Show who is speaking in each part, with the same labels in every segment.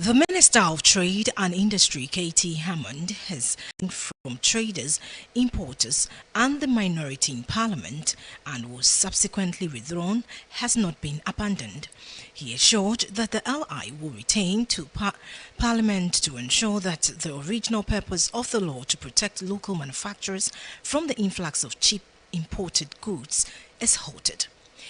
Speaker 1: The Minister of Trade and Industry, K.T. Hammond, has from traders, importers, and the minority in Parliament and was subsequently withdrawn, has not been abandoned. He assured that the LI will retain to Parliament to ensure that the original purpose of the law to protect local manufacturers from the influx of cheap imported goods is halted.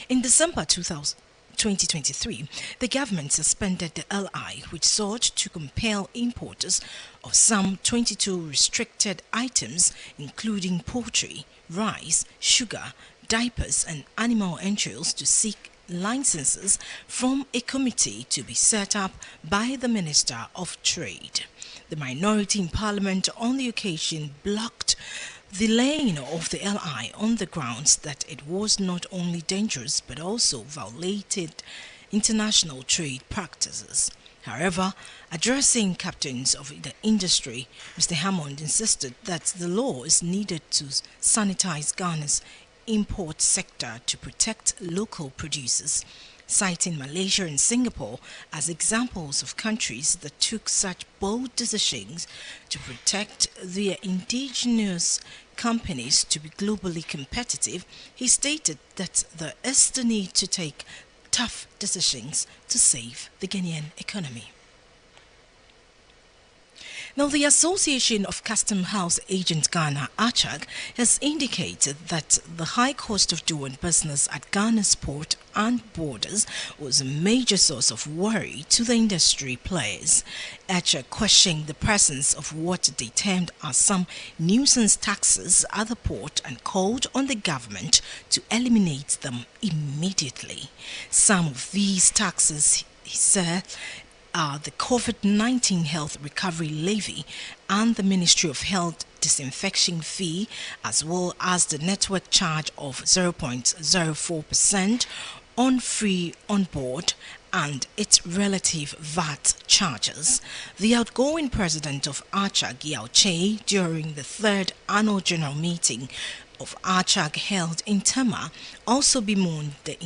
Speaker 1: In December 2023, the government suspended the LI, which sought to compel importers of some 22 restricted items, including poultry, rice, sugar, diapers, and animal entrails, to seek licenses from a committee to be set up by the Minister of Trade. The minority in Parliament on the occasion blocked the laying of the LI on the grounds that it was not only dangerous but also violated international trade practices. However, addressing captains of the industry, Mr. Hammond insisted that the law is needed to sanitize Ghana's import sector to protect local producers, citing Malaysia and Singapore as examples of countries that took such bold decisions to protect their indigenous companies to be globally competitive. He stated that there is the need to take tough decisions to save the Ghanaian economy. Now, the Association of Custom House Agents Ghana, ACHAG, has indicated that the high cost of doing business at Ghana's port and borders was a major source of worry to the industry players. ACHAG questioned the presence of what they termed as some nuisance taxes at the port and called on the government to eliminate them immediately. Some of these taxes, he said, are the COVID-19 Health Recovery Levy and the Ministry of Health disinfection fee, as well as the network charge of 0.04% on free on board and its relative VAT charges. The outgoing president of ACHAG, Yao Che, during the third annual general meeting of ACHAG held in Tema, also bemoaned the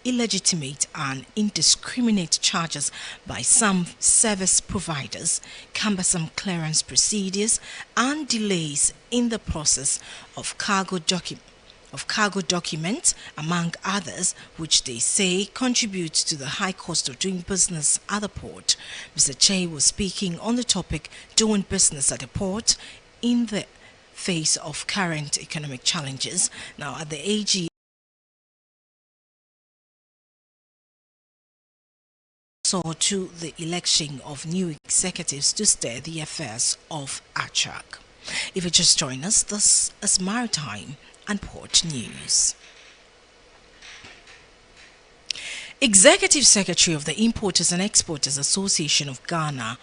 Speaker 1: illegitimate and indiscriminate charges by some service providers, cumbersome clearance procedures, and delays in the process of cargo documents, among others, which they say contributes to the high cost of doing business at the port. Mr. Che was speaking on the topic doing business at the port in the face of current economic challenges. Now, at the AG saw to the election of new executives to steer the affairs of ACHAG. If you just join us, this is Maritime and Port News. Executive Secretary of the Importers and Exporters Association of Ghana,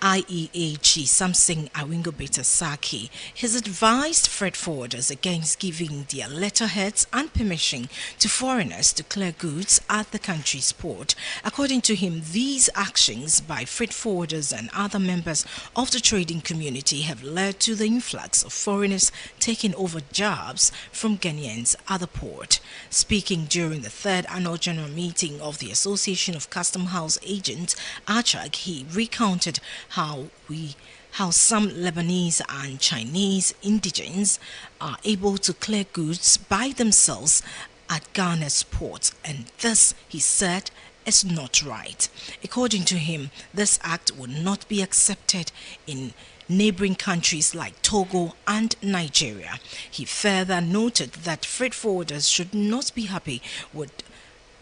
Speaker 1: IEAG, Samson Awingo Saki, has advised freight forwarders against giving their letterheads and permission to foreigners to clear goods at the country's port. According to him, these actions by freight forwarders and other members of the trading community have led to the influx of foreigners taking over jobs from Ghanaians at the port. Speaking during the third annual general meeting of the Association of Custom House Agents, ACHAG, he recounted how some Lebanese and Chinese indigents are able to clear goods by themselves at Ghana's ports, and this, he said, is not right. According to him, this act would not be accepted in neighboring countries like Togo and Nigeria. He further noted that freight forwarders should not be happy with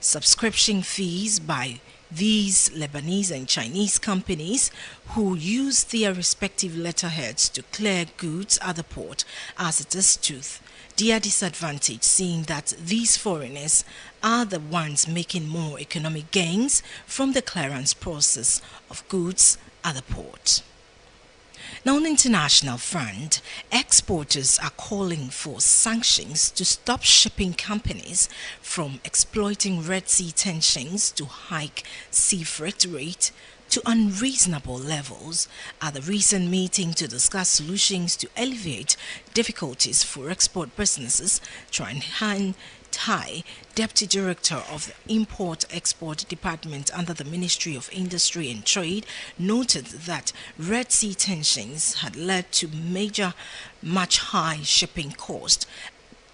Speaker 1: subscription fees by these Lebanese and Chinese companies who use their respective letterheads to clear goods at the port, as it is to their disadvantage, seeing that these foreigners are the ones making more economic gains from the clearance process of goods at the port. Now, on the international front, exporters are calling for sanctions to stop shipping companies from exploiting Red Sea tensions to hike sea freight rate to unreasonable levels. At the recent meeting to discuss solutions to alleviate difficulties for export businesses, Tai, Deputy Director of the Import-Export Department under the Ministry of Industry and Trade, noted that Red Sea tensions had led to much high shipping cost,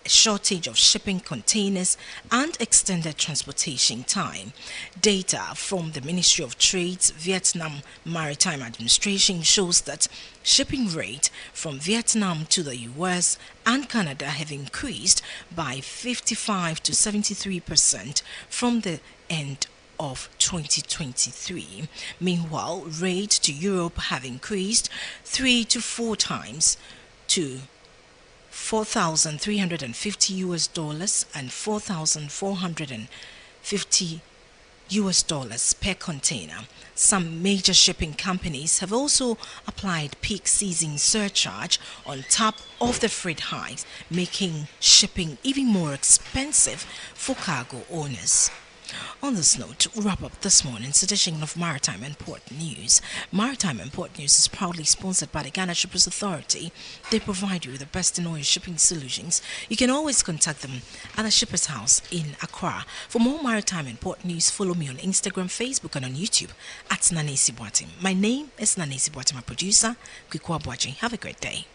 Speaker 1: shortage of shipping containers, and extended transportation time. Data from the Ministry of Trade's Vietnam Maritime Administration shows that shipping rate from Vietnam to the US and Canada have increased by 55 to 73% from the end of 2023. Meanwhile, rates to Europe have increased 3 to 4 times to $4,350 and $4,450 per container. Some major shipping companies have also applied peak season surcharge on top of the freight hikes, making shipping even more expensive for cargo owners. On this note, we wrap up this morning's edition of Maritime and Port News. Maritime and Port News is proudly sponsored by the Ghana Shippers Authority. They provide you with the best in oil shipping solutions. You can always contact them at the Shippers House in Accra. For more Maritime and Port News, follow me on Instagram, Facebook, and on YouTube at Nanesi Boateng. My name is Nanesi Boateng, my producer, Kwikwa Boateng. Have a great day.